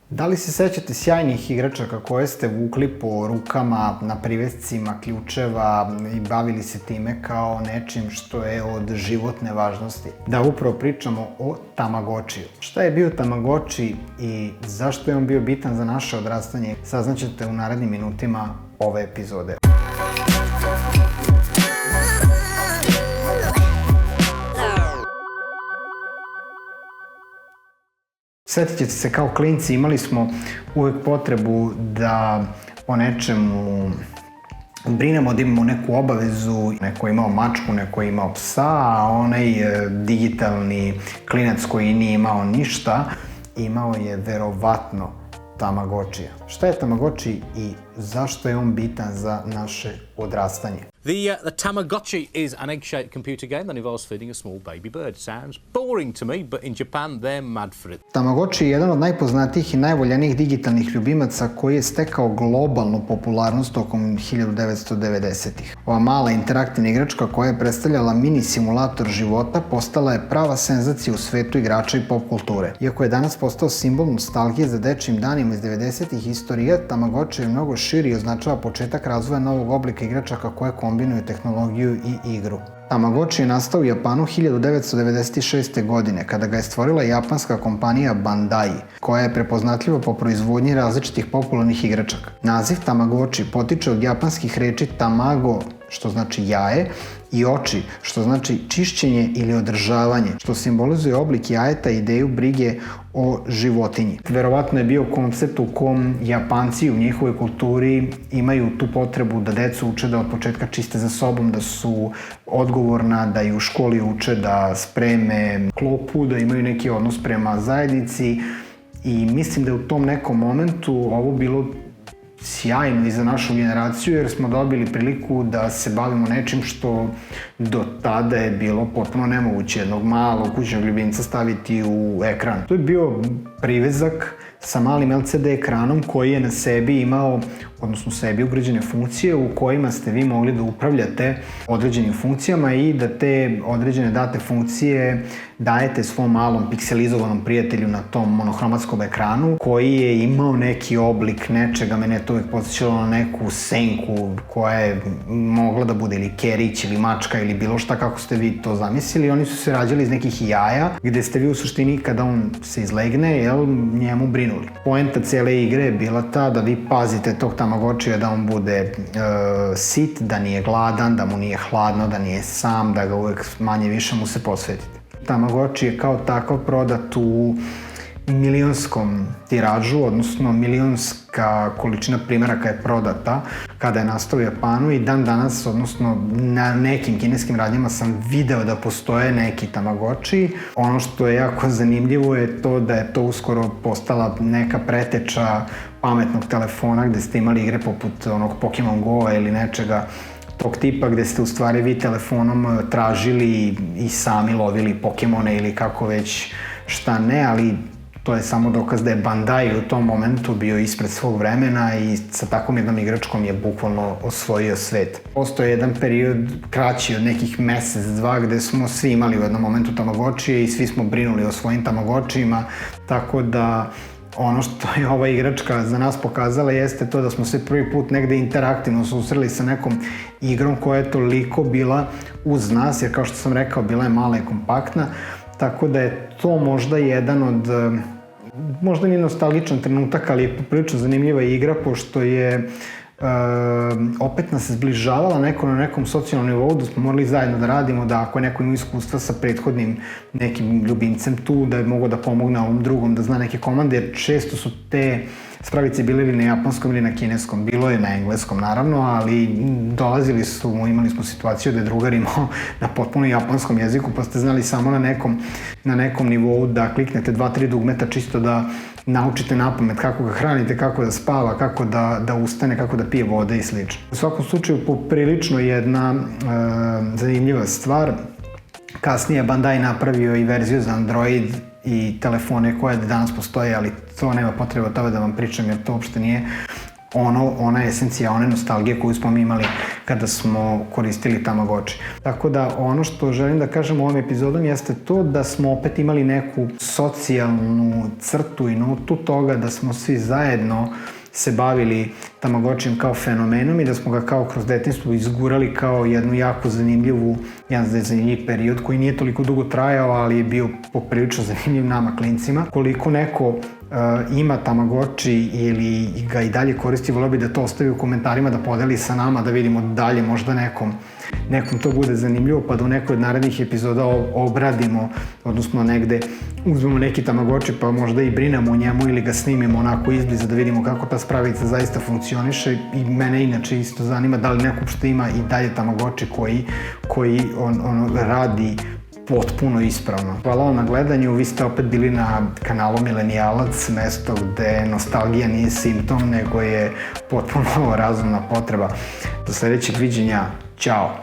Da li se sećate sjajnih igračaka koje ste vukli po rukama, na privescima ključeva i bavili se time kao nečim što je od životne važnosti? Da upravo pričamo o Tamagočiju. Šta je bio Tamagoči i zašto je on bio bitan za naše odrastanje, saznaćete u narednim minutima ove epizode. Sjetit ćete se, kao klinci imali smo uvek potrebu da o nečemu brinemo, da imamo neku obavezu. Neko je imao mačku, neko je imao psa, a onaj digitalni klinac koji nije imao ništa, imao je verovatno Tamagočija. Šta je Tamagoči i zašto je on bitan za naše odrastanje? The Tamagotchi is an egg-shaped computer game that involves feeding a small baby bird. Sounds boring to me, but in Japan they're mad for it. Tamagoči je jedan od najpoznatijih i najvoljenijih digitalnih ljubimaca koji je stekao globalnu popularnost tokom 1990-ih. Ova mala interaktivna igračka koja je predstavljala mini simulator života postala je prava senzacija u svetu igrača i pop kulture. Iako je danas postao simbol nostalgije za dečijim danima iz 90-ih istorija, Tamagoči je mnogo širi i označava početak razvoja novog oblika igračaka koje kombinuju tehnologiju i igru. Tamagoči je nastao u Japanu 1996. godine, kada ga je stvorila japanska kompanija Bandai, koja je prepoznatljiva po proizvodnji različitih popularnih igračaka. Naziv Tamagoči potiče od japanskih reči tamago, što znači jaje, i oči, što znači čišćenje ili održavanje, što simbolizuje oblik jajeta i ideju brige o životinji. Verovatno je bio koncept u kom Japanci u njihovoj kulturi imaju tu potrebu da decu uče da od početka čiste za sobom, da su odgovorna, da i u školi uče da spreme klopu, da imaju neki odnos prema zajednici, i mislim da je u tom nekom momentu ovo bilo sjajno i za našu generaciju, jer smo dobili priliku da se bavimo nečim što do tada je bilo potpuno nemoguće jednog malog kućnog ljubimca staviti u ekran. To je bio privezak sa malim LCD ekranom koji je na sebi imao, odnosno sebi ugrađene funkcije u kojima ste vi mogli da upravljate određenim funkcijama i da te određene date funkcije dajete svom malom pikselizovanom prijatelju na tom monohromatskom ekranu, koji je imao neki oblik nečega. Mene je to uvijek podsjećalo na neku senku koja je mogla da bude ili kerić ili mačka ili bilo šta, kako ste vi to zamislili. Oni su se rađali iz nekih jaja, gde ste vi u suštini kada on se izlegne, njemu brinuli. Poenta cele igre je bila ta da vi pazite tog Tamagočija, da on bude sit, da nije gladan, da mu nije hladno, da nije sam, da ga uvek manje više mu se posvetite. Tamagoči je kao takav prodat u milionskom tiražu, odnosno milionska količina primeraka je prodata kada je nastao u Japanu, i dan danas, odnosno na nekim kineskim radnjama sam video da postoje neki Tamagoči. Ono što je jako zanimljivo je to da je to uskoro postala neka preteča pametnog telefona, gde ste imali igre poput onog Pokemon Go ili nečega tog tipa, gde ste u stvari vi telefonom tražili i sami lovili Pokemone ili kako već šta ne, ali to je samo dokaz da je Bandai u tom momentu bio ispred svog vremena i sa takvom jednom igračkom je bukvalno osvojio svet. Postoje jedan period kraći od nekih mesec, dva, gde smo svi imali u jednom momentu Tamagočije i svi smo brinuli o svojim Tamagočijima, tako da ono što je ova igračka za nas pokazala jeste to da smo se prvi put negde interaktivno susreli sa nekom igrom koja je toliko bila uz nas, jer kao što sam rekao, bila je mala i kompaktna, tako da je to možda jedan od, možda nije nostalgičan trenutak, ali je poprilično zanimljiva igra, pošto je opet nas zbližavala neko na nekom socijalnom nivou, da smo morali zajedno da radimo, da ako je neko imao iskustva sa prethodnim nekim ljubimcem tu, da je mogao da pomogne ovom drugom, da zna neke komande, jer često su te spravice bile ili na japanskom ili na kineskom, bilo je na engleskom naravno, ali imali smo situaciju da je drugar imao na potpuno japanskom jeziku, pa ste znali samo na nekom nivou da kliknete 2-3 dugmeta čisto da naučite napamet kako ga hranite, kako da spava, kako da ustane, kako da pije vode i sl. U svakom slučaju, poprilično jedna zanimljiva stvar. Kasnije Bandai napravio i verziju za Android i telefone koje danas postoje, ali to nema potrebe od toga da vam pričam, jer to uopšte nije ona esencija, one nostalgije koju smo mi imali kada smo koristili Tamagotchi. Tako da ono što želim da kažem ovom epizodom jeste to da smo opet imali neku socijalnu crtu i notu toga da smo svi zajedno se bavili Tamagotchijem kao fenomenom i da smo ga kao kroz detinjstvo izgurali kao jednu jako zanimljiv period koji nije toliko dugo trajao, ali je bio poprilično zanimljiv nama klincima. Koliko neko ima Tamagotchi ili ga i dalje koristi, voleo bi da to ostavi u komentarima, da podeli sa nama, da vidimo dalje, možda nekom to bude zanimljivo, pa da u nekoj od narednih epizoda obradimo, odnosno negde uzmemo neki Tamagotchi pa možda i brinemo o njemu ili ga snimimo onako izbliza da vidimo kako ta spravica zaista funkcioniše. I mene inače isto zanima da li neko što ima i dalje Tamagotchi koji radi potpuno ispravno. Hvala vam na gledanju, vi ste opet bili na kanalu Milenijalac, mesto gde nostalgija nije simptom, nego je potpuno razumna potreba. Do sledećeg viđenja, ćao!